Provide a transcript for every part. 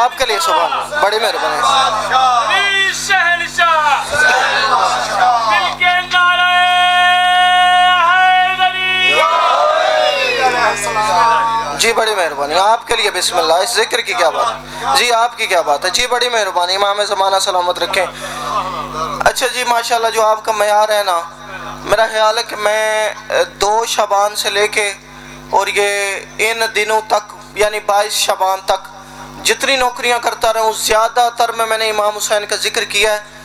آپ کے لیے سبحان اللہ، بڑی مہربانی. جی بڑی مہربانی آپ کے لیے بسم اللہ. اس ذکر کی کیا بات ہے جی، آپ کی کیا بات ہے جی، بڑی مہربانی. امام زمانہ سلامت رکھیں. اچھا جی ماشاءاللہ جو آپ کا معیار ہے نا، میرا خیال ہے کہ میں 2 شعبان سے لے کے اور یہ ان دنوں تک یعنی 22 شعبان تک جتنی نوکریاں کرتا رہا ہوں زیادہ تر میں نے امام حسین کا ذکر کیا ہے.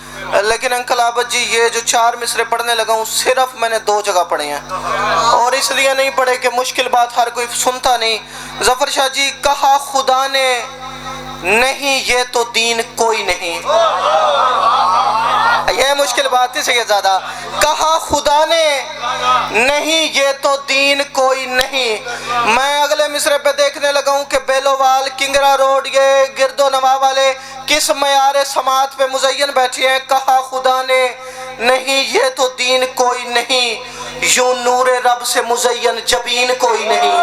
لیکن انکل عابد جی یہ جو 4 مصرے پڑھنے لگا ہوں صرف میں نے 2 جگہ پڑھے ہیں، اور اس لیے نہیں پڑھے کہ مشکل بات ہر کوئی سنتا نہیں. ظفر شاہ جی کہا خدا نے نہیں یہ تو دین کوئی نہیں، یہ مشکل بات اس سے زیادہ. کہا خدا نے نہیں یہ تو دین کوئی نہیں. میں اگلے مصرے پہ دیکھنے لگا ہوں کہ بیلووال، کنگرا روڈ، یہ گرد و نواح والے کس معیار سماعت پہ مزین بیٹھے ہیں. کہا خدا نے نہیں یہ تو دین کوئی نہیں، یوں نور رب سے مزین جبین کوئی نہیں.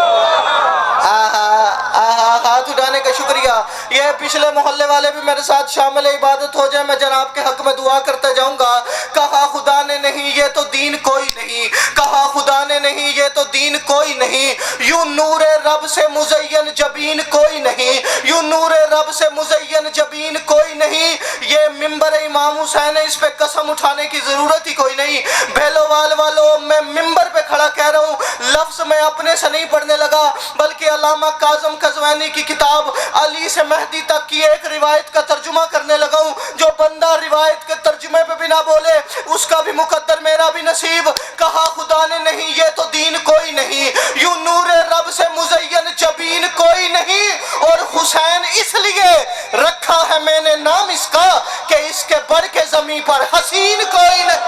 ہاتھ اٹھانے کا شکریہ. یہ پچھلے محلے والے بھی میرے ساتھ شامل عبادت ہو جائیں، میں جناب کے حق میں دعا کرتے جاؤں گا. کہا خدا نے نہیں یہ تو دین کوئی نہیں، کہا خدا نے نہیں یہ تو دین کوئی نہیں، یوں نور رب سے مزین جبین کوئی نہیں، یوں نور رب سے مزین جبین کوئی نہیں. یہ ممبر امام حسین ہے، اس پہ قسم اٹھانے کی ضرورت ہی کوئی نہیں. بھیلووال والوں میں ممبر پہ کھڑا کہہ رہا ہوں، لفظ میں اپنے سے نہیں پڑھنے لگا بلکہ علامہ کاظم قزوینی کی کتاب علی سے مہدی تک کی ایک روایت کا ترجمہ کرنے لگا ہوں. جو بندہ روایت کے ترجمے پہ بھی نہ بولے اس کا بھی مقدر میرا بھی نصیب. کہا خدا نے نہیں یہ تو دین کوئی نہیں، یوں نور رب سے مزین جبین کوئی نہیں. اور حسین اس لیے رکھا ہے میں نے نام اس کا کہ اس کے بڑھ کے زمین پر حسین کوئی نہیں.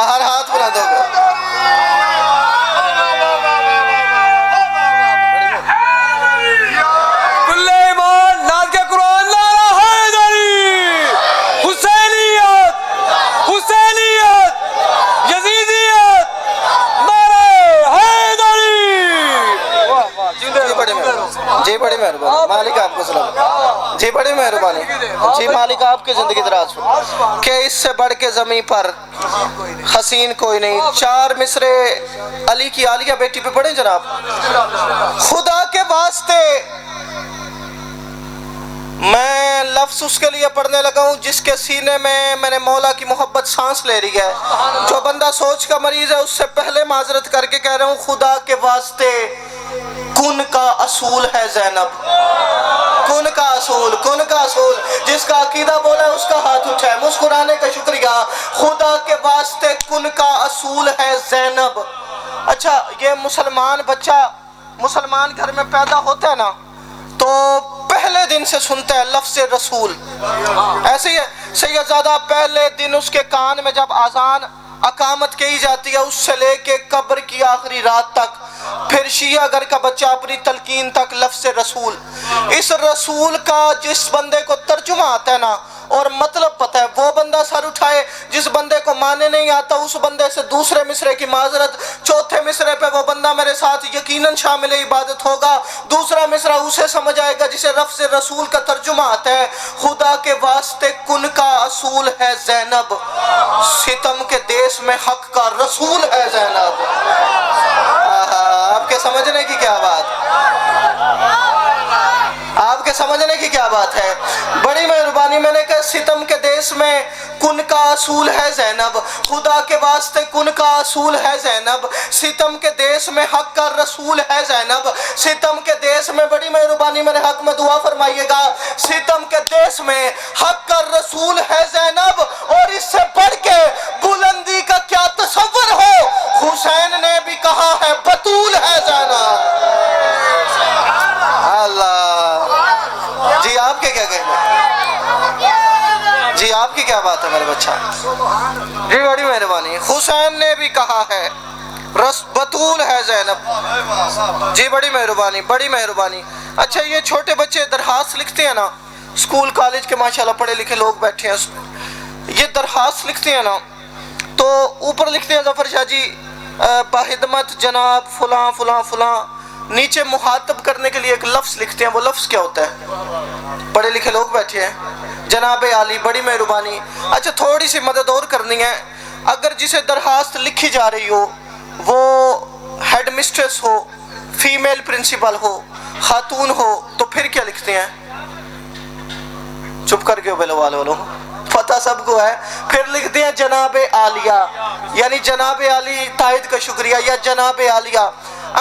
ہر ہاتھ بلند ہوگا. جی بڑی مہربانی مالک آپ کو سلام. جی بڑی مہربانی جی مالک آپ کی زندگی دراز ہو کہ اس سے بڑھ کے زمین پر حسین کوئی نہیں. 4 مصرے علی کی عالیہ بیٹی پہ پڑھیں جناب. خدا کے واسطے میں لفظ اس کے لیے پڑھنے لگا ہوں جس کے سینے میں نے مولا کی محبت سانس لے رہی ہے. جو بندہ سوچ کا مریض ہے اس سے پہلے معذرت کر کے کہہ رہا ہوں خدا کے واسطے کن کا اصول ہے زینب. کن کا اصول، کن کا اصول. جس کا عقیدہ بولا ہے اس کا ہاتھ اٹھائے. مسکرانے کا شکریہ. خدا کے واسطے کن کا اصول ہے زینب. اچھا یہ مسلمان بچہ مسلمان گھر میں پیدا ہوتا ہے نا تو پہلے دن سے سنتا ہے لفظ رسول. ایسے ہی ہے سیدزادہ پہلے دن اس کے کان میں جب اذان اقامت کی جاتی ہے اس سے لے کے قبر کی آخری رات تک، پھر شیعہ گھر کا بچہ اپنی تلقین تک لفظ رسول. اس رسول کا جس بندے کو ترجمہ آتا ہے نا اور مطلب پتہ ہے وہ بندہ سر اٹھائے. جس بندے کو معنی نہیں آتا اس بندے سے دوسرے مصرے کی معذرت. 4تھے مصرے پہ وہ بندہ میرے ساتھ یقیناً شامل عبادت ہوگا. دوسرا مصرع اسے سمجھ آئے گا جسے لفظ رسول کا ترجمہ آتا ہے. خدا کے واسطے کن کا اصول ہے زینب، ستم کے دیس میں حق کا رسول ہے زینب. آپ کے سمجھنے کی کیا بات، آپ کے سمجھنے کی کیا بات ہے. بڑی مہربانی. میں نے کہا ستم کے دیس میں کن کا اصول ہے زینب. خدا کے واسطے کن کا اصول ہے زینب. ستم کے دیس میں حق کا رسول ہے زینب. ستم کے دیس میں بڑی مہربانی میرے حق میں دعا فرمائیے گا. ستم کے دیس میں حق کا رسول ہے زینب. اور اس سے بڑھ کے بلندی کا کیا تصور ہو، حسین نے بھی کہا ہے بطول ہے زینب. اللہ جی آپ کے کیا کہنا، جی آپ کی کیا بات ہے میرے بچہ. جی بڑی مہربانی. حسین نے بھی کہا ہے بطول ہے زینب. جی بڑی مہربانی بڑی مہربانی. اچھا یہ چھوٹے بچے درخواست لکھتے ہیں نا، اسکول کالج کے ماشاءاللہ پڑھے لکھے لوگ بیٹھے ہیں، یہ درخواست لکھتے ہیں نا تو اوپر لکھتے ہیں ظفر شاہ جی بخدمت جناب فلاں فلاں فلاں نیچے مخاطب کرنے کے لیے ایک لفظ لکھتے ہیں، وہ لفظ کیا ہوتا ہے؟ پڑھے لکھے لوگ بیٹھے ہیں، جناب عالی بڑی مہربانی۔ اچھا تھوڑی سی مدد اور کرنی ہے، اگر جسے درخواست لکھی جا رہی ہو وہ ہیڈ مسٹریس ہو، فیمیل پرنسپل ہو، خاتون ہو، تو پھر کیا لکھتے ہیں؟ چپ کر کے بلو والو پتہ سب کو ہے، پھر لکھتے ہیں جناب عالیہ، یعنی جناب عالی تائید کا شکریہ یا جناب عالیہ۔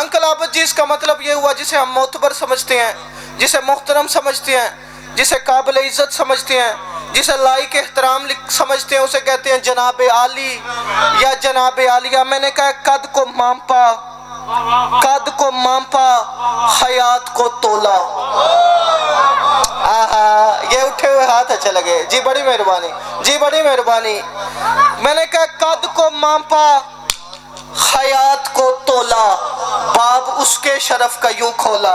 انکل عابد جی اس کا مطلب یہ ہوا جسے ہم معتبر سمجھتے ہیں، جسے محترم سمجھتے ہیں، جسے قابل عزت سمجھتے ہیں، جسے لائق احترام سمجھتے ہیں، اسے کہتے ہیں جناب عالی یا جناب عالیہ۔ میں نے کہا قد کو مانپا، قد کو مانپا، حیات کو تولا۔ یہ اٹھے ہوئے ہاتھ اچھے لگے، جی بڑی مہربانی، جی بڑی مہربانی۔ میں نے کہا قد کو مانپا، حیات کو تولا، باب اس کے شرف کا یوں کھولا۔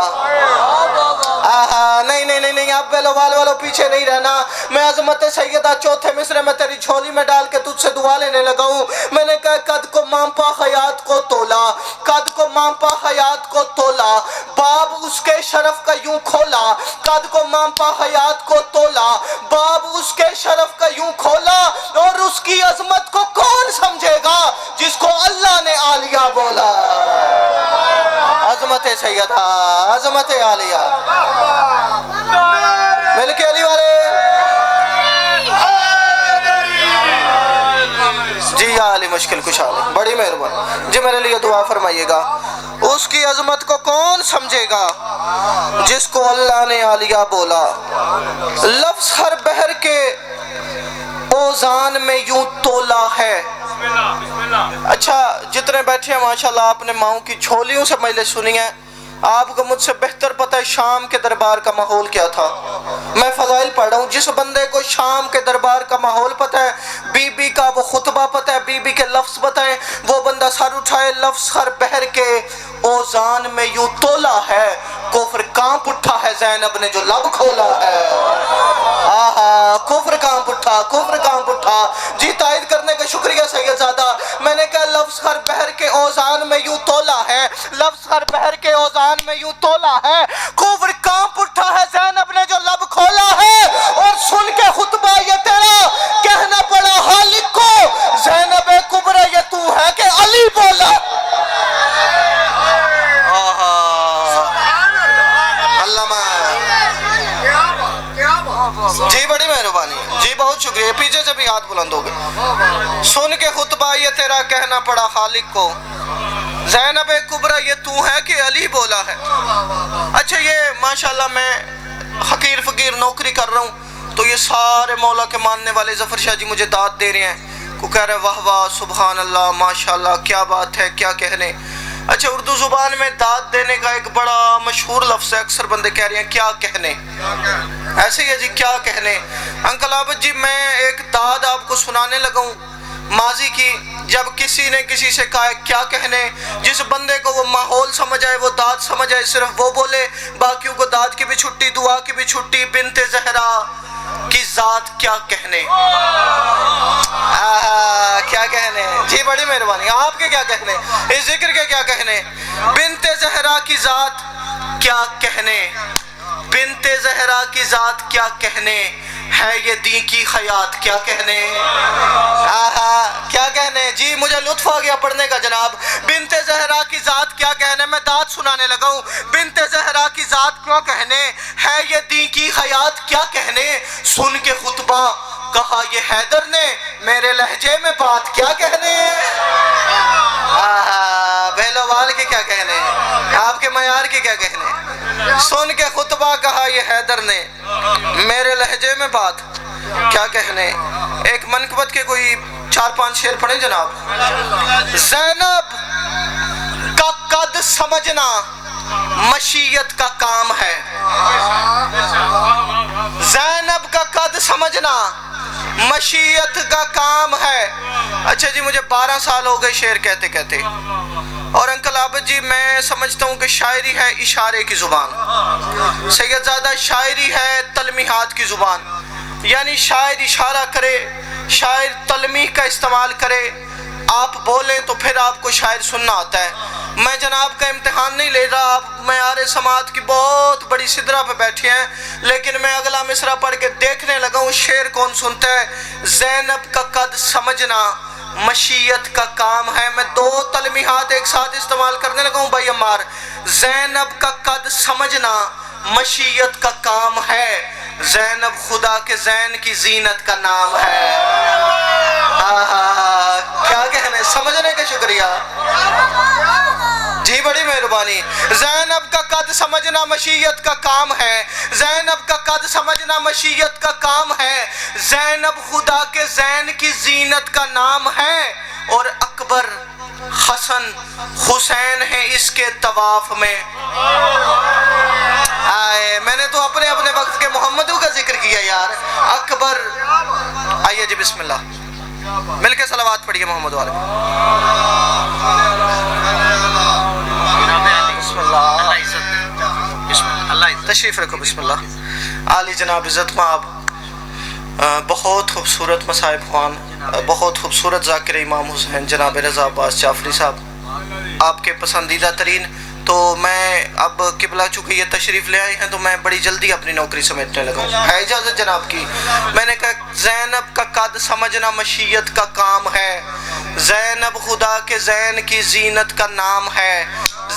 نہیں نہیں نہیں نہیں، اب والو پیچھے نہیں رہنا۔ میں عظمت سیدہ چوتھے مصرے میں تیری جھولی میں ڈال کے تجھ سے دعا لینے لگا ہوں۔ میں نے کہا قد کو مانپا حیات کو تولا، قد کو مانپا حیات کو تولا، باب اس کے شرف کا یوں کھولا، قد کو مانپا حیات کو تولا، باب اس کے شرف کا یوں کھولا، اور اس کی عظمت کو کون سمجھے گا جس کو اللہ نے عالیہ بولا۔ عظمت سیدہ، عظمت عالیہ، مل کے علی والے جی یا علی مشکل کشا لے، بڑی مہربانی جی میرے لیے دعا فرمائیے گا۔ اس کی عظمت کو کون سمجھے گا جس کو اللہ نے عالیہ بولا۔ لفظ ہر بحر کے اوزان میں یوں تولا ہے۔ اچھا جتنے بیٹھے ہیں ماشاءاللہ آپ نے ماؤں کی جھولیوں سے مجلس سنی ہے، آپ کو مجھ سے بہتر پتہ ہے شام کے دربار کا ماحول کیا تھا۔ میں فضائل پڑھ رہا ہوں، جس بندے کو شام کے دربار کا ماحول پتہ ہے، بی بی کا وہ خطبہ پتہ ہے، بی بی کے لفظ پتہ ہے، وہ بندہ سر اٹھائے۔ لفظ ہر بحر کے اوزان میں یوں تولا ہے، کفر کانپ اٹھا ہے زینب نے جو لب کھولا ہے۔ کفر کانپ اٹھا، کفر کانپ اٹھا۔ جی تائید کرنے کا شکریہ سید زادہ۔ میں نے کہا لفظ ہر بحر کے اوزان میں یوں تولا ہے، لفظ ہر بحر کے اوزان میں یوں تولا ہے، کفر کانپ اٹھا ہے زینب نے جو لب کھولا ہے، اور سن کے خطبہ یہ تیرا کہنا پڑا خالق کو، زینب کبریٰ یہ تو ہے کہ علی بولا۔ جی بڑی مہربانی، جی بہت شکریہ، پیچھے سے بھی ہاتھ بلند ہو گئے۔ سن کے خطبہ یہ تیرا کہنا پڑا خالق کو، زینب کبریٰ یہ تو ہے کہ علی بولا ہے۔ اچھا یہ ماشاءاللہ میں حقیر فقیر نوکری کر رہا ہوں تو یہ سارے مولا کے ماننے والے ظفر شاہ جی مجھے داد دے رہے ہیں، کو کہہ رہے واہ واہ سبحان اللہ ماشاءاللہ کیا بات ہے کیا کہنے۔ اچھا اردو زبان میں داد دینے کا ایک بڑا مشہور لفظ ہے، اکثر بندے کہہ رہے ہیں کیا کہنے، ایسے ہی ہے جی کیا کہنے۔ انکل عابد جی میں ایک داد آپ کو سنانے لگا ہوں ماضی کی، جب کسی نے کسی سے کہا کیا کہنے، جس بندے کو وہ ماحول سمجھ آئے وہ داد سمجھ آئے صرف وہ بولے، باقیوں کو داد کی بھی چھٹی دعا کی بھی چھٹی۔ بنت زہرا کی ذات کیا کہنے، کیا کہنے، جی بڑی مہربانی، آپ کے کیا کہنے، اس ذکر کے کیا کہنے، بنت زہرا کی ذات کیا کہنے، بنت زہرا کی ذات کیا کہنے، ہے یہ دین کی حیات کیا کہنے، کیا کہنے۔ جی مجھے لطف آ گیا پڑھنے کا جناب۔ بنت زہرا کی ذات کیا کہنے، میں داد سنانے لگا ہوں۔ بنت زہرا کی ذات کیا کہنے، ہے یہ دین کی حیات کیا کہنے، سن کے خطبہ کہا یہ حیدر نے، میرے لہجے میں بات کیا کہنے۔ بہلوال کے کیا کہنے، آپ کے معیار کے کیا کہنے، سن کے خطبہ کہا یہ حیدر نے، میرے لہجے میں بات کیا کہنے۔ ایک منقبت کے کوئی 4-5 شعر پڑھیں جناب۔ زینب کا قد سمجھنا مشیت کا کام ہے، زینب کا قد سمجھنا مشیت کا کام ہے۔ اچھا جی مجھے 12 سال ہو گئے شعر کہتے کہتے، اور انکل عابد جی میں سمجھتا ہوں کہ شاعری ہے اشارے کی زبان، سید زادہ شاعری ہے تلمیحات کی زبان، یعنی شاعر اشارہ کرے، شاعر تلمیح کا استعمال کرے، آپ بولیں تو پھر آپ کو شاعر سننا آتا ہے۔ میں جناب کا امتحان نہیں لے رہا، آپ معیار سماعت کی بہت بڑی سدرہ پہ بیٹھے ہیں، لیکن میں اگلا مصرع پڑھ کے دیکھنے لگا ہوں شعر کون سنتا ہے۔ زینب کا قد سمجھنا مشیت کا کام ہے۔ میں دو تلمیحات ایک ساتھ استعمال کرنے لگا ہوں بھائی عمار۔ زینب کا قد سمجھنا مشیت کا کام ہے، زینب خدا کے زین کی زینت کا نام ہے۔ کیا کہنے، سمجھنے کا شکریہ جی، بڑی مہربانی۔ زینب کا قد سمجھنا مشیت کا کام ہے، زینب کا قد سمجھنا مشیت کا کام ہے، زینب خدا کے زین کی زینت کا نام ہے، اور اکبر حسن حسین ہیں اس کے طواف میں۔ میں نے تو اپنے اپنے وقت کے محمدوں کا ذکر کیا یار۔ اکبر، آئیے جی بسم اللہ، مل کے صلوات پڑھیے محمد والے۔ بسم اللہ، تشریف رکھو، بسم اللہ۔ عالی جناب عزت مآب، بہت خوبصورت مصائب خوان، بہت خوبصورت ذاکر امام حسین جناب رضا عباس جعفری صاحب، آپ کے پسندیدہ ترین۔ تو میں اب قبلہ چونکہ یہ تشریف لے آئے ہیں تو میں بڑی جلدی اپنی نوکری سمیٹنے لگا ہوں، ہے اجازت جناب کی؟ میں نے کہا زینب کا قد سمجھنا مشیت کا کام ہے، زینب خدا کے زین کی زینت کا نام ہے،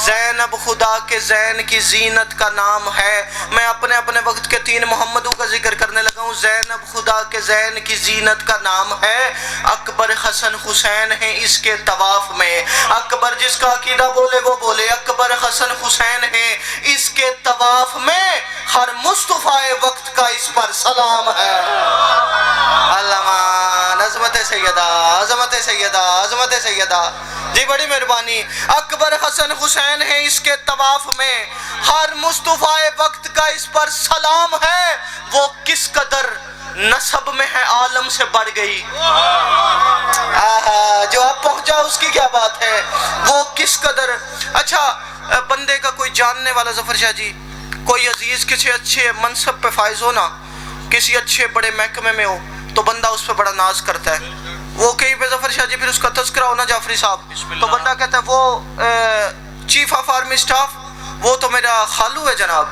زینب خدا کے زین کی زینت کا نام ہے۔ میں اپنے اپنے وقت کے تین محمدوں کا ذکر کرنے لگا ہوں۔ زینب خدا کے زین کی زینت کا نام ہے، اکبر حسن حسین ہیں اس کے طواف میں۔ اکبر جس کا عقیدہ بولے وہ بولے، اکبر حسن حسین ہیں اس کے طواف میں، ہر مصطفیٰ وقت کا اس پر سلام ہے۔ علمان، عظمت سیدہ، عظمت سیدہ، عظمت سیدہ جی، بڑی مہربانی۔ اکبر حسن حسین ہیں اس کے طواف میں، ہر مصطفیٰ وقت کا اس پر سلام ہے، وہ کس قدر نسب میں ہے عالم سے بڑھ گئی۔ جو آپ پہنچا اس کی کیا بات ہے، وہ کس قدر۔ اچھا، بندے کا کوئی جاننے والا ظفر شاہ جی، کوئی عزیز کسی اچھے منصب پہ فائز ہو نا، کسی اچھے بڑے محکمے میں ہو تو بندہ اس پہ بڑا ناز کرتا ہے۔ وہ کہیں پہ ظفر شاہ جی پھر اس کا تذکرہ ہونا جعفری صاحب تو بندہ کہتا ہے وہ چیف آف آرمی سٹاف وہ تو میرا خالو ہے جناب،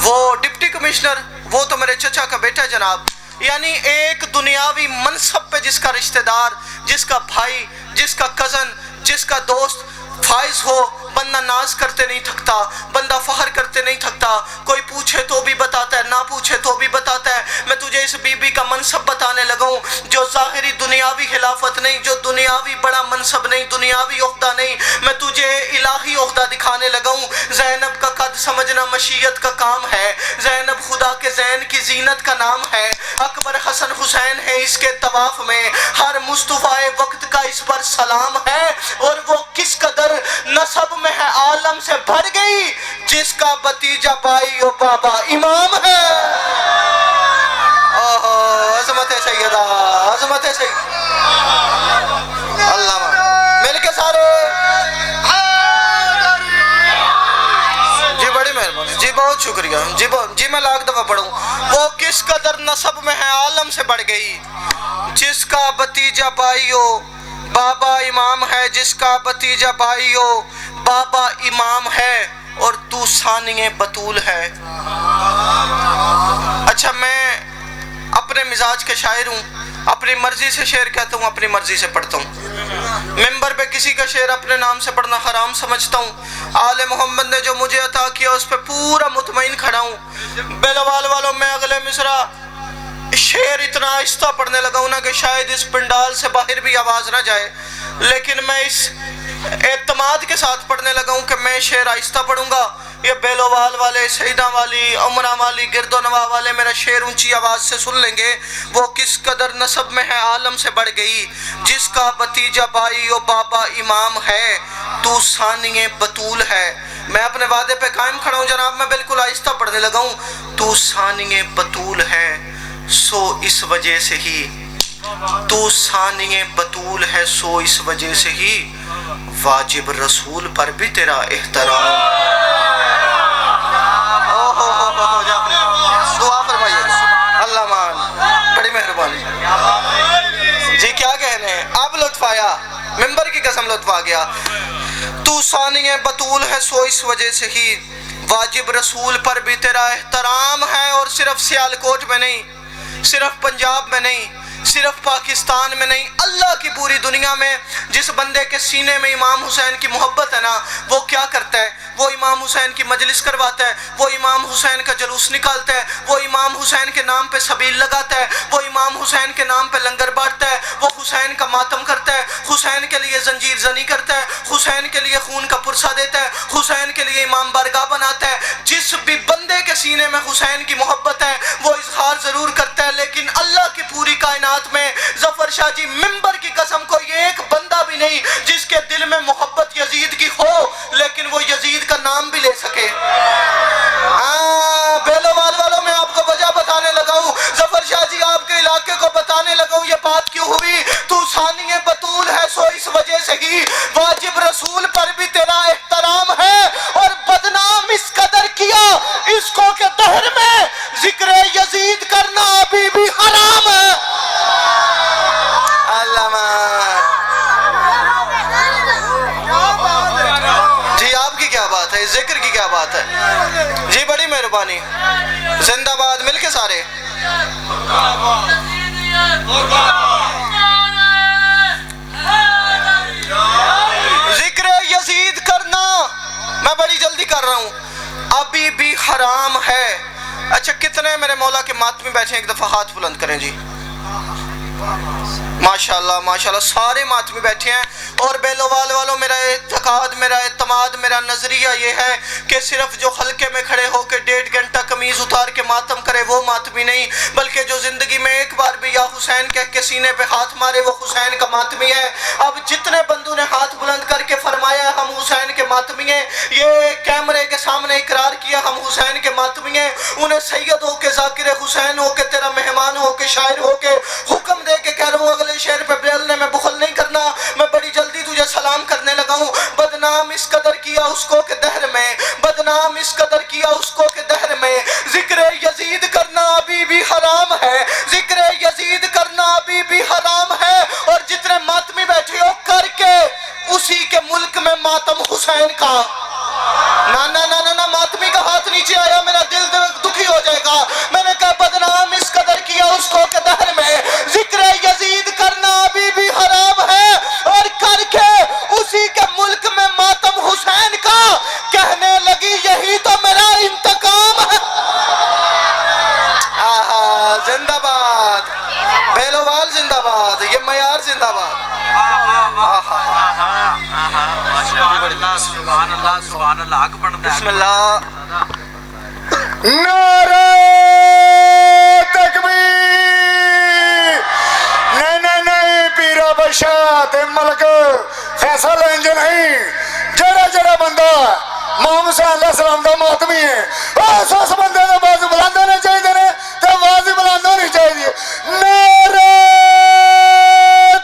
وہ ڈپٹی کمشنر وہ تو میرے چچا کا بیٹا ہے جناب۔ یعنی ایک دنیاوی منصب پہ جس کا رشتہ دار، جس کا بھائی، جس کا کزن، جس کا دوست فائز ہو، بندہ ناز کرتے نہیں تھکتا، بندہ فخر کرتے نہیں تھکتا۔ کوئی پوچھے تو بھی بتاتا ہے، نہ پوچھے تو بھی بتاتا ہے۔ میں تجھے اس بی بی کا منصب بتانے لگا ہوں جو ظاہری دنیاوی خلافت نہیں، جو دنیاوی بڑا منصب نہیں، دنیاوی عہدہ نہیں، میں تجھے الہی عہدہ دکھانے لگا ہوں۔ زینب کا قد سمجھنا مشیت کا کام ہے، زینب خدا کے زین کی زینت کا نام ہے، اکبر حسن حسین ہے اس کے طواف میں، ہر مصطفیٰ وقت کا اس پر سلام ہے، اور وہ کس قدر نسب میں ہے عالم سے بڑھ گئی، جس کا بتیجا بھائی و بابا امام ہے۔ عظمت سیدہ، عظمت سیدہ، اللہ مل کے سارے جی، بڑی مہربانی جی، بہت شکریہ جی، میں لاکھ دفعہ پڑھوں۔ وہ کس قدر نسب میں ہے عالم سے بڑھ گئی، جس کا بتیجا بھائی ہو بابا امام ہے، جس کا بتیجا بھائی ہو بابا امام ہے، اور تو ثانی بطول ہے۔ اچھا، میں اپنے مزاج کے شاعر ہوں، اپنی مرضی سے شعر کہتا ہوں، اپنی مرضی سے پڑھتا ہوں۔ ممبر پہ کسی کا شعر اپنے نام سے پڑھنا حرام سمجھتا ہوں۔ آل محمد نے جو مجھے عطا کیا اس پہ پورا مطمئن کھڑا ہوں۔ بیلوال والوں میں اگلے مصرع شعر اتنا آہستہ پڑھنے لگا ہوں نا کہ شاید اس پنڈال سے باہر بھی آواز نہ جائے، لیکن میں اس اعتماد کے ساتھ پڑھنے لگا ہوں کہ میں شعر آہستہ پڑھوں گا۔ یہ بیلوال والے، سیدہ والی، عمرہ والی، گرد و نواح والے میرا شعر اونچی آواز سے سن لیں گے۔ وہ کس قدر نسب میں ہے عالم سے بڑھ گئی، جس کا بتیجا بھائی و بابا امام ہے، تو ثانی بطول ہے۔ میں اپنے وعدے پہ قائم کھڑا ہوں جناب، میں بالکل آہستہ پڑھنے لگا ہوں۔ تو ثانی بطول ہے، سو اس وجہ سے ہی، تو ثانی بطول ہے، سو اس وجہ سے ہی واجب رسول پر بھی تیرا احترام۔ دعا فرمائیے، اللہ مان، بڑی مہربانی جی، کیا کہنے ہیں، اب لطف آیا، ممبر کی قسم لطف آ گیا۔ تو ثانی بطول ہے سو اس وجہ سے ہی واجب رسول پر بھی تیرا احترام ہے، اور صرف سیالکوٹ میں نہیں، صرف پنجاب میں نہیں، صرف پاکستان میں نہیں، اللہ کی پوری دنیا میں جس بندے کے سینے میں امام حسین کی محبت ہے نا، وہ کیا کرتا ہے؟ وہ امام حسین کی مجلس کرواتا ہے، وہ امام حسین کا جلوس نکالتا ہے، وہ امام حسین کے نام پہ سبیل لگاتا ہے، وہ امام حسین کے نام پہ لنگر بانٹتا ہے، وہ حسین کا ماتم کرتا ہے، حسین کے لیے زنجیر زنی کرتا ہے، حسین کے لیے خون کا پرسہ دیتا ہے، حسین کے لیے امام بارگاہ بناتا ہے۔ جس بھی بندے کے سینے میں حسین کی محبت ہے وہ اظہار ضرور کرتا ہے، لیکن اللہ کی پوری کائنات میں ظفر شاہ جی ممبر کی قسم کوئی ایک بندہ بھی نہیں جس کے دل میں محبت یزید کی ہو لیکن وہ یزید کا نام بھی لے سکے۔ بیلوال والوں میں آپ کو وجہ بتانے لگا ہوں، ظفر شاہ جی آپ کے علاقے کو بتانے لگا ہوں یہ بات کیوں ہوئی۔ تو ثانی بطول ہے سو اس وجہ سے ہی واجب رسول پر بھی تیرا احترام ہے، اور بدنام اس قدر کیا اس کو کہ دہر میں ذکر یزید کرنا ابھی بھی حرام ہے۔ جی آپ کی کیا بات ہے، ذکر کی کیا بات ہے؟ جی بڑی مہربانی، زندہ باد مل کے سارے۔ ذکر یزید کرنا میں بڑی جلدی کر رہا ہوں، ابھی بھی حرام ہے۔ اچھا کتنے میرے مولا کے ماتمی بیٹھے ہیں؟ ایک دفعہ ہاتھ بلند کریں جی۔ ماشاءاللہ ماشاءاللہ سارے ماتمی بیٹھے ہیں۔ اور بیلوال والوں میرا اعتقاد، میرا اعتماد، میرا نظریہ یہ ہے کہ صرف جو حلقے میں کھڑے ہو کے 1.5 گھنٹہ قمیض اتار کے ماتم کرے وہ ماتمی نہیں، بلکہ جو زندگی میں ایک بار بھی یا حسین کہہ کے سینے پہ ہاتھ مارے وہ حسین کا ماتمی ہے۔ اب جتنے بندوں نے ہاتھ بلند کر کے فرمایا ہم حسین کے ماتمی ہیں، یہ کیمرے کے سامنے اقرار کیا ہم حسین کے ماتمی ہیں، انہیں سید ہو کے ذاکر حسین ہو کے تیرا مہمان ہو کے شاعر ہو کے حکم دے کے کہہ رہا ہوں اگلے شعر پہ بولنے میں بخل نہیں کرنا، میں بڑی جلدی تجھے سلام کرنے لگا ہوں۔ بدنام اس قدر کیا اس کو کہ دہر میں، بدنام اس قدر کیا اس کو کہ دہر میں ذکر یزید کرنا ابھی بھی حرام ہے، ذکر یزید کرنا ابھی بھی حرام ہے۔ اور جتنے ماتمی بیٹھے ہو کر کے اسی کے ملک میں ماتم حسین کا۔ نا ماتمی کا ہاتھ نیچے آیا میرا دل دکھی ہو جائے گا۔ میں نے کہا بدنام اس قدر کیا اس کو کہ دہر میں ذکر یزید کرنا ابھی بھی حرام ہے، اور کر کے اسی کے ملک میں ماتم حسین کا کہنے لگی یہی تو میرا انتقام ہے۔ زندہ باد بیلوال، زندہ باد، یہ معیار زندہ باد۔ بسم اللہ۔ نعرہ تکبیر، نہیں پیرا بشات ملک فیصل انج نہیں، جڑا جڑا بندہ محمد صلی اللہ علیہ وسلم دا ماتمی ہے اس بندے دا بازو بلند ہونے چاہیے نے تے بازو بلند ہونی چاہیے۔ نعرہ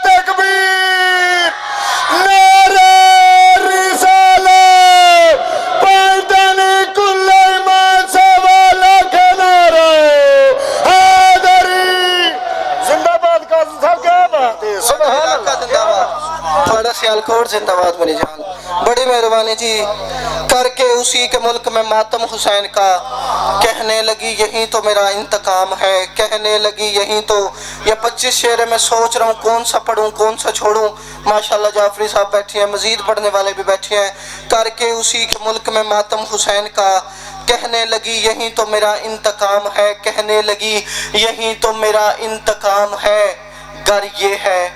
تکبیر، نعرہ رسالت، پلٹن کل ایمان سے والا کے نعرہ حیدری۔ زندہ باد کا صاحب کیا بات ہے، سبحان اللہ، زندہ باد، تھوڑا سیالکوٹ زندہ باد میری جان، بڑی مہربانی جی۔ کر کے اسی کے ملک میں ماتم حسین کا کہنے لگی یہی تو میرا انتقام ہے، کہنے لگی یہی تو۔ یہ 25 شعر میں سوچ رہا ہوں کون سا پڑھوں کون سا چھوڑوں۔ ماشاءاللہ جعفری صاحب بیٹھے ہیں، مزید پڑھنے والے بھی بیٹھے ہیں۔ کر کے اسی کے ملک میں ماتم حسین کا کہنے لگی یہی تو میرا انتقام ہے، کہنے لگی یہی تو میرا انتقام ہے۔ گر یہ ہے،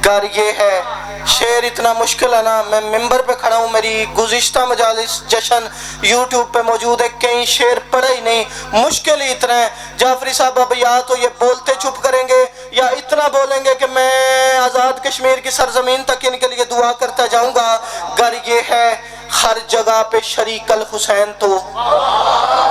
گر یہ ہے۔ شعر اتنا مشکل ہے نا، میں ممبر پہ کھڑا ہوں، میری گزشتہ مجالس جشن یوٹیوب پہ موجود ہے، کہیں شعر پڑھا ہی نہیں، مشکل ہی اتنا ہے۔ جعفری صاحب اب یا تو یہ بولتے چپ کریں گے یا اتنا بولیں گے کہ میں آزاد کشمیر کی سرزمین تک ان کے لیے دعا کرتا جاؤں گا۔ گر یہ ہے ہر جگہ پہ شریک الحسین تو۔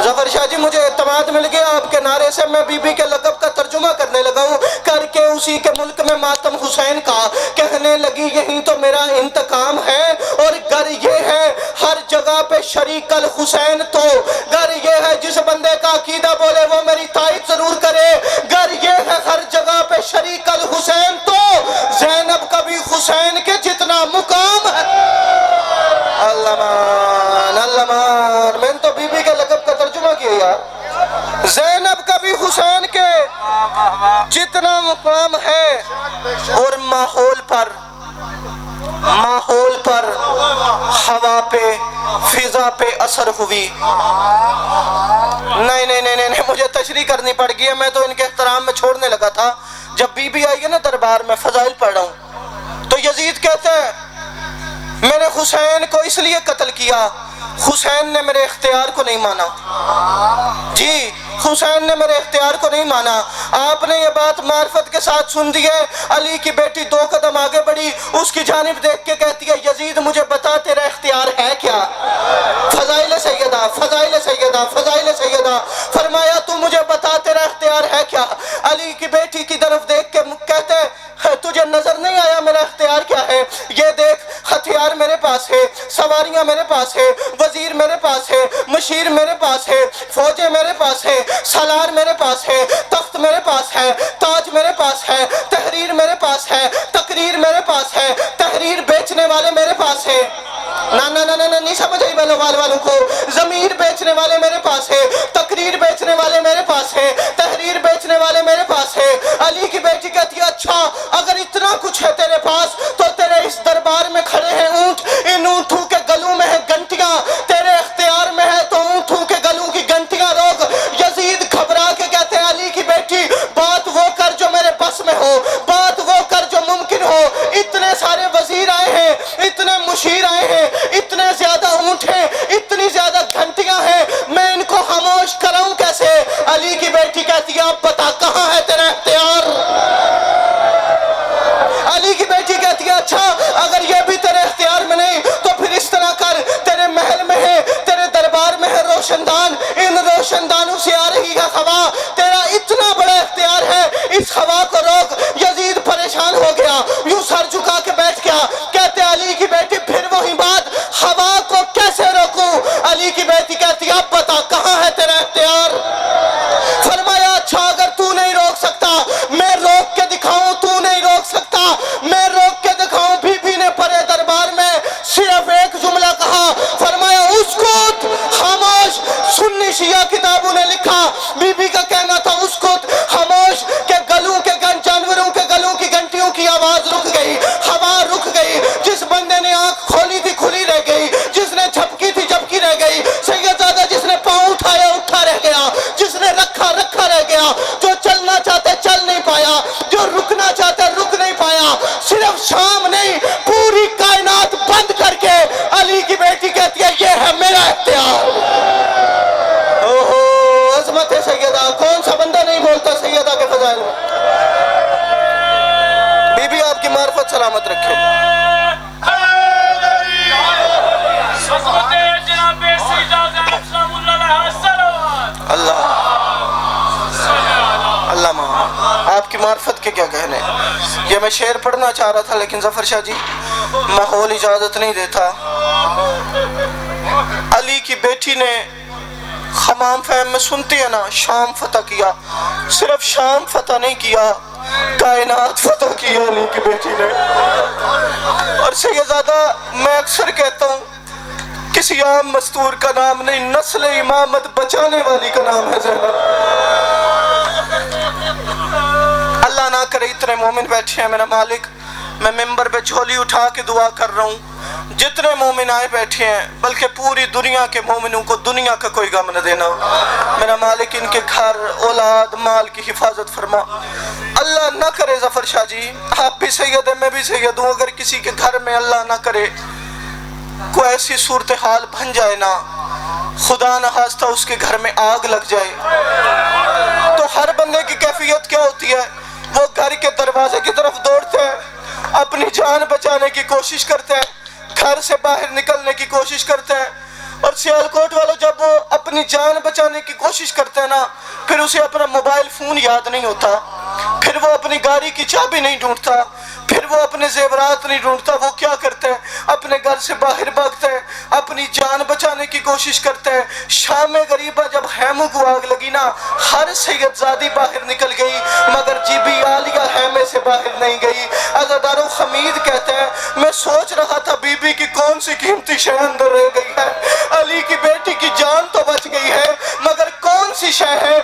ظفر شاہ جی مجھے اعتماد مل گیا آپ کے نعرے سے، میں بی بی کے لقب کا ترجمہ کرنے لگا ہوں۔ کر کے اسی کے ملک میں ماتم حسین کا کہنے لگی یہی تو میرا انتقام ہے، اور گر یہ ہے ہر جگہ پہ شریک الحسین تو۔ گر یہ ہے جس بندے کا عقیدہ بولے وہ میری تائید ضرور کرے۔ گر یہ ہے ہر جگہ پہ شریک الحسین تو، زینب کا بھی حسین کے جتنا مقام ہے۔ زینب کا بھی حسین کے جتنا مقام ہے، اور ماحول پر ہوا پہ فضا پہ اثر ہوئی۔ نہیں مجھے تشریح کرنی پڑ گئی ہے، میں تو ان کے احترام میں چھوڑنے لگا تھا۔ جب بی بی آئی ہے نا دربار میں، فضائل پڑھ رہا ہوں، تو یزید کہتا ہے میں نے حسین کو اس لیے قتل کیا، حسین نے میرے اختیار کو نہیں مانا۔ جی حسین نے میرے اختیار کو نہیں مانا۔ آپ نے یہ بات معرفت کے ساتھ سن دی ہے۔ علی کی بیٹی 2 قدم آگے بڑھی، اس کی جانب دیکھ کے کہتی ہے یزید مجھے بتا تیرا اختیار ہے کیا؟ فضائل سیدہ، فضائل سیدہ، فضائل سیدہ، فرمایا تو مجھے بتا تیرا اختیار ہے کیا؟ علی کی بیٹی کی طرف دیکھ کے کہتے تجھے نظر نہیں آیا میرا اختیار کیا ہے؟ یہ دیکھ ہتھیار میرے پاس ہے، سواریاں میرے پاس ہے، وزیر میرے پاس ہے، مشیر میرے پاس ہے، فوجیں میرے پاس ہے، سالار میرے پاس ہے، تخت میرے پاس ہے، تاج میرے پاس ہے، تحریر میرے پاس ہے، تقریر میرے پاس ہے، تحریر بیچنے والے میرے پاس ہے۔ نہیں سمجھ آئی بلوال والوں کو؟ ضمیر بیچنے والے میرے پاس ہے، تقریر بیچنے والے میرے پاس ہے، تحریر بیچنے والے میرے پاس ہے۔ علی کی بیٹی کہتی ہے اچھا اگر اتنا کچھ ہے تیرے پاس تو تیرے اس دربار میں کھڑے ہیں اونٹ، ان اونٹوں کے گلوں میں ہے گھنٹیاں، تیرے اختیار میں ہے تو اونٹوں کے گلوں کی گھنٹیاں روک۔ یزید گھبرا کے کہتے ہیں علی کی بیٹی بات وہ کر جو میرے بس میں ہو، بات وہ کر جو ممکن ہو۔ اتنے سارے وزیر آئے ہیں، اتنے مشیر آئے ہیں، اتنے زیادہ اونٹ ہیں، اتنی زیادہ گھنٹیاں ہیں، میں ان کو خاموش کراؤں کیسے؟ علی کی بیٹی کہتی ہے اب بتا کہاں ہے تیرا اختیار؟ علی کی بیٹی کہتی ہے اچھا اگر یہ بھی تیرے اختیار میں نہیں تو پھر اس طرح کر، تیرے محل میں ہے، تیرے دربار میں ہے روشن دان، ان روشن دانوں سے آ رہی ہے ہوا، تیرا اتنا بڑا اختیار ہے، اس ہوا کو روک۔ یزید پریشان ہو گیا، یوں سر جھکا کے بیٹھ گیا، کہتے علی کی بیٹی پھر وہی بات، ہوا کو کیسے روکوں؟ علی کی بیٹی کہتی ہے اب بتا کہاں ہے تیرا اختیار؟ فرمایا اچھا اگر تو نہیں روک سکتا میں روک کے دکھاؤں، تو نہیں روک سکتا میں روک کے دکھاؤں۔ بی بی نے پرے دربار میں صرف ایک جملہ کہا، فرمایا اسکت، خاموش۔ سنی شیعہ کتابوں نے لکھا بی بی کا کہنا تھا اسکت، خاموش، کہ گلوں کے جانوروں کے گلوں کی گھنٹیوں کی آواز رک گئی، ہوا رک گئی، جس بندے نے آنکھ کھولی تھی کھلی رہ گئی، جس نے جھپکی تھی جھپکی رہ گئی، سیدزادہ جس نے پاؤں اٹھایا اٹھا رہ گیا، جس نے رکھا رکھا رہ گیا، جو چلنا چاہتے چل نہیں پایا، جو رکنا چاہتے رک نہیں پایا۔ صرف شام نہیں پوری کائنات بند کر کے علی کی بیٹی کہتی ہے یہ ہے میرا اختیار۔ اوہو عظمت ہے سیدہ، کون سا بندہ نہیں بولتا سیدہ کے فضائل میں؟ بی بی آپ کی معرفت سلامت رکھے۔ اللہ آپ کی معرفت کے کیا کہنے؟ یہ میں شعر پڑھنا چاہ رہا تھا لیکن ظفر شاہ جی ماحول اجازت نہیں دیتا۔ علی کی بیٹی نے خمام فہم میں سنتی ہے نا، شام فتح کیا، صرف شام فتح نہیں کیا، کائنات فتح کیا علی کی بیٹی نے۔ اور سیدزادہ میں اکثر کہتا ہوں کسی عام مستور کا نام نہیں، نسل امامت بچانے والی کا نام ہے زینب۔ اللہ نہ کرے اتنے مومن بیٹھے ہیں میرا مالک، میں ممبر پہ جھولی اٹھا کے دعا کر رہا ہوں، جتنے مومن آئے بیٹھے ہیں بلکہ پوری دنیا کے مومنوں کو دنیا کا کوئی غم نہ دینا میرا مالک، ان کے گھر اولاد مال کی حفاظت فرما۔ اللہ نہ کرے ظفر شاہ جی آپ بھی سید ہیں میں بھی سید ہوں، اگر کسی کے گھر میں اللہ نہ کرے کوئی ایسی صورتحال بن جائے نا، خدا نہ خواستہ اس کے گھر میں آگ لگ جائے، تو ہر بندے کی کیفیت کیا ہوتی ہے؟ وہ گھر کے دروازے کی طرف دوڑتے ہیں، اپنی جان بچانے کی کوشش کرتے ہیں، گھر سے باہر نکلنے کی کوشش کرتے ہیں۔ اور سیالکوٹ والوں جب وہ اپنی جان بچانے کی کوشش کرتے ہیں نا، پھر اسے اپنا موبائل فون یاد نہیں ہوتا، پھر وہ اپنی گاڑی کی چابی نہیں ڈھونڈتا، پھر وہ اپنے زیورات نہیں ڈھونڈتا، وہ کیا کرتے ہیں؟ اپنے گھر سے باہر بھاگتے ہیں، اپنی جان بچانے کی کوشش کرتے ہیں۔ شام غریبہ جب خیموں کو آگ لگی نا، ہر سیدزادی باہر نکل گئی مگر جی بی عالیہ خیمے سے باہر نہیں گئی۔ عزادار و خمید کہتے ہیں میں سوچ رہا تھا بی بی کی کون سی قیمتی شے اندر رہ گئی ہے، علی کی بیٹی کی جان تو بچ گئی ہے مگر کون سی شے ہے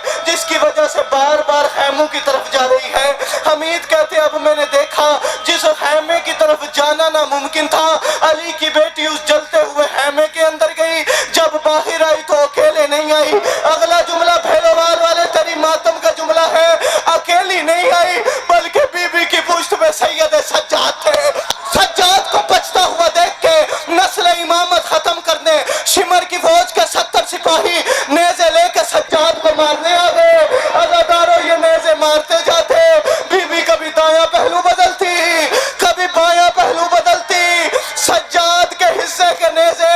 بار بار خیموں کی طرف جا رہی ہے. حمید کہتے اب میں نے دیکھا جس خیمے کی طرف جانا ناممکن تھا علی کی بیٹی اس جلتے ہوئے خیمے کے اندر گئی. جب باہر آئی تو اکیلے نہیں آئی. اگلا جملہ بھیلوار والے تیری ماتم کا جملہ ہے. اکیلی نہیں آئی بلکہ بی بی کی پشت پہ سید سجاد تھے. سجاد کو بچتا ہوا دیکھ کے نسل امامت ختم کرنے شمر کی فوج کے 70 سپاہی نیزے لے کے سجاد کو مارنے آ گئے. عزادارو یہ نیزے مارتے جاتے. بی بی کبھی دایاں پہلو بدلتی کبھی بایاں پہلو بدلتی. سجاد کے حصے کے نیزے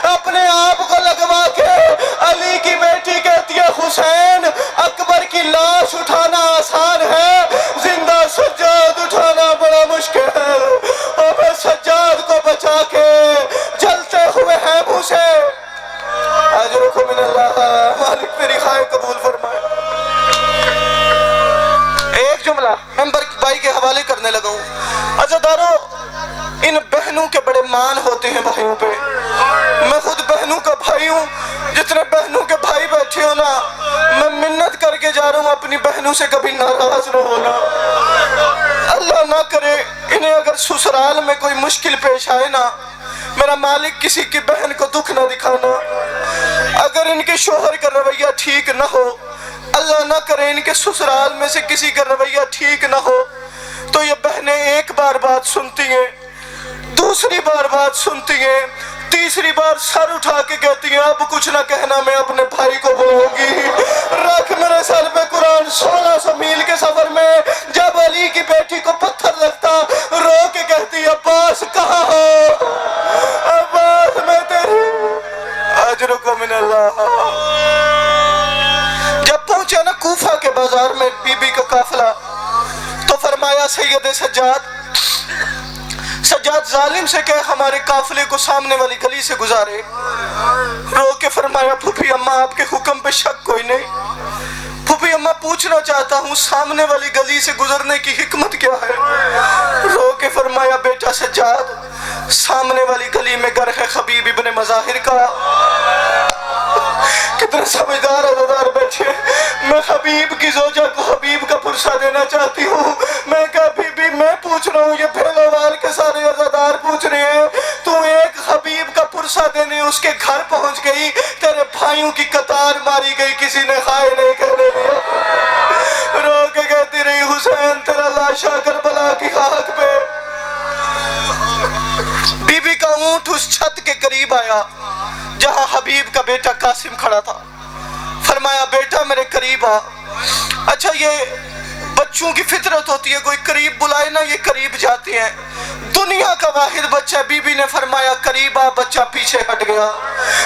اپنے آپ کو لگوا کے علی کی بیٹی کہتی ہے حسین اکبر کی لاش اٹھانا آسان ہے زندہ سجاد اٹھانا بڑا مشکل ہے. اور میں سجاد کو بچا کے جلتے ہوئے خیموں سے اجرکم من اللہ مالک میری خواہ قبول فرمائے. ایک جملہ ممبر بھائی کے حوالے کرنے لگا ہوں. عزادارو ان بہنوں کے بڑے مان ہوتے ہیں بھائیوں پہ. میں خود بہنوں کا بھائی ہوں. جتنے بہنوں کے بھائی بیٹھے ہو نا میں منت کر کے جا رہا ہوں اپنی بہنوں سے کبھی ناراض نہ ہونا. اللہ نہ کرے انہیں اگر سسرال میں کوئی مشکل پیش آئے نا میرا مالک کسی کی بہن کو دکھ نہ دکھانا. اگر ان کے شوہر کا رویہ ٹھیک نہ ہو اللہ نہ کرے ان کے سسرال میں سے کسی کا رویہ ٹھیک نہ ہو تو یہ بہنیں ایک بار بات سنتی ہیں دوسری بار بات سنتی ہیں تیسری بار سر اٹھا کے کہتی ہیں اب کچھ نہ کہنا میں اپنے بھائی کو بلاؤں گی. رکھ میرے سر پہ قرآن. 1600 میل کے سفر میں جب علی کی بیٹی کو پتھر لگتا رو کے کہتی عباس کہاں ہو عباس میں تیری اجرکم من اللہ. جب پہنچے نا کوفہ کے بازار میں بی بی کا قافلہ تو فرمایا سید سجاد ظالم سے کہ ہمارے قافلے کو سامنے والی گلی سے گزارے. رو کے فرمایا پھوپھی اماں آپ کے حکم پہ شک کوئی نہیں. پھوپھی اماں پوچھنا چاہتا ہوں سامنے والی گلی سے گزرنے کی حکمت کیا ہے. رو کے فرمایا بیٹا سجاد سامنے والی گلی میں گھر ہے حبیب ابن مظاہر کا. کتنے سمجھدار عزادار بیٹھے. میں حبیب کی زوجہ کو حبیب کا پرسہ دینا چاہتی ہوں. میں کہا بی بی میں پوچھ رہا ہوں یہ پھیلوال کے سارے عزادار پوچھ رہے ہیں تو ایک حبیب کا پرسہ دینے اس کے گھر پہنچ گئی تیرے بھائیوں کی قطار ماری گئی کسی نے خائے نہیں کہنے دیا. رو کے کہتی رہی حسین تیرا لاشا کربلا کی خاک پہ. بی بی کا اونٹ اس چھت کے قریب آیا جہاں حبیب کا بیٹا قاسم کھڑا تھا. فرمایا بیٹا میرے قریب آ. اچھا یہ بچوں کی فطرت ہوتی ہے کوئی قریب بلائے نا یہ قریب جاتے ہیں. دنیا کا واحد بچہ. بی بی نے فرمایا قریب آ. بچہ پیچھے ہٹ گیا.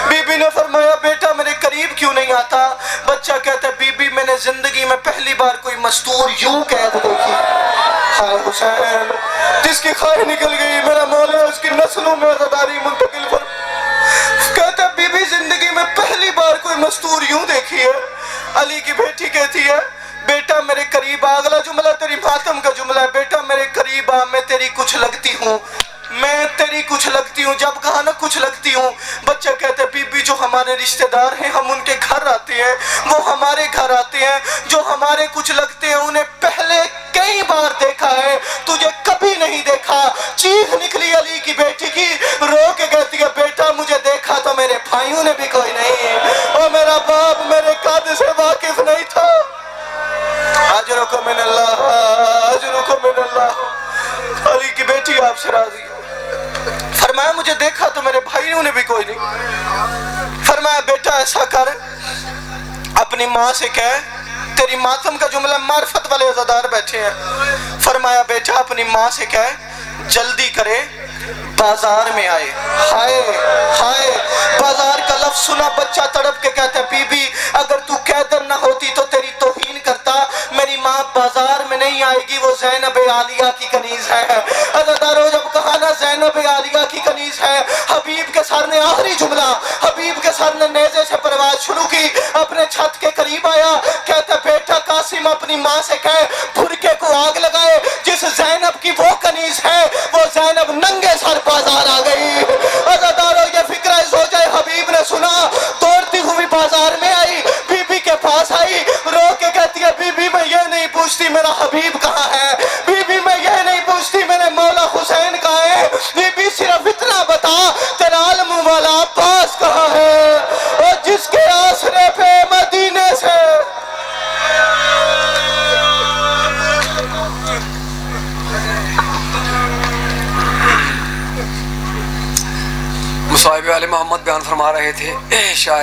بی بی نے فرمایا بیٹا میرے قریب کیوں نہیں آتا. بچہ کہتا ہے بی بی میں نے زندگی میں پہلی بار کوئی مستور یوں قید دیکھی. ہائے حسین جس کی خواہ نکل گئی میرا مولا اس کی نسلوں میں عزاداری منتقل کر. کہتا ہے بی بی زندگی میں پہلی بار کوئی مستور یوں دیکھی ہے. علی کی بیٹی کہتی ہے بیٹا میرے قریب آ. اگلا جملہ تیری ماتم کا جملہ ہے. بیٹا میرے قریب آ میں تیری کچھ لگتی ہوں میں تیری کچھ لگتی ہوں. جب کہا نا کچھ لگتی ہوں بچہ کہتا ہے بی بی جو ہمارے رشتہ دار ہیں ہم ان کے گھر آتے ہیں وہ ہمارے گھر آتے ہیں جو ہمارے کچھ لگتے ہیں انہیں پہلے کئی بار دیکھا ہے تجھے کبھی نہیں دیکھا. چیخ نکلی علی کی بیٹی کی. رو کے کہتی ہے بیٹا مجھے دیکھا تو میرے بھائیوں نے بھی کوئی نہیں اور میرا باپ میرے قد سے واقف نہیں تھا. اجرکم من اللہ اجرکم من اللہ. علی کی بیٹی آپ سے راضی ہے. فرمایا مجھے دیکھا تو میرے بھائیوں نے بھی کوئی نہیں. فرمایا بیٹا ایسا کر اپنی ماں سے کہہ. تیری ماتم کا جملہ معرفت والے عزادار بیٹھے ہیں. فرمایا بیٹا اپنی ماں سے کہہ جلدی کرے بازار میں آئے. ہائے ہائے بازار کا لفظ سنا بچہ تڑپ کے کہتا ہے بی بی اگر تو قیدر نہ ہوتی تو تیری توہین کرتا. میری ماں بازار میں نہیں آئے گی وہ زینب عالیہ کی کنیز ہے. عزادارو جب کہا نا زینب عالیہ کی کنیز ہے حبیب کے سر نے آخری جملہ حبیب کے سر نے نیزے سے پرواز شروع کی. اپنے چھت کے قریب آیا کہتا بیٹا قاسم اپنی ماں سے کہے بھرکے کو آگ لگائے. جس زینب کی وہ کنیز ہے وہ زینب ننگے سر بازار آ گئی. عزادارو یہ فکرہ زوجہ حبیب نے سنا دوڑتی ہوئی بازار میں آئی بی بی کے پاس آئی. رو کے کہتی ہے بی حبیب کہاں ہے؟ بی بی میں یہ نہیں پوچھتی میرے مولا حسین کہاں ہے، بی بی صرف اتنا بتا تیرا عالم والا عباس کہاں ہے، اور جس کے آسرے پہ مدینے سے مصائب علی محمد بیان فرما رہے تھے. شاید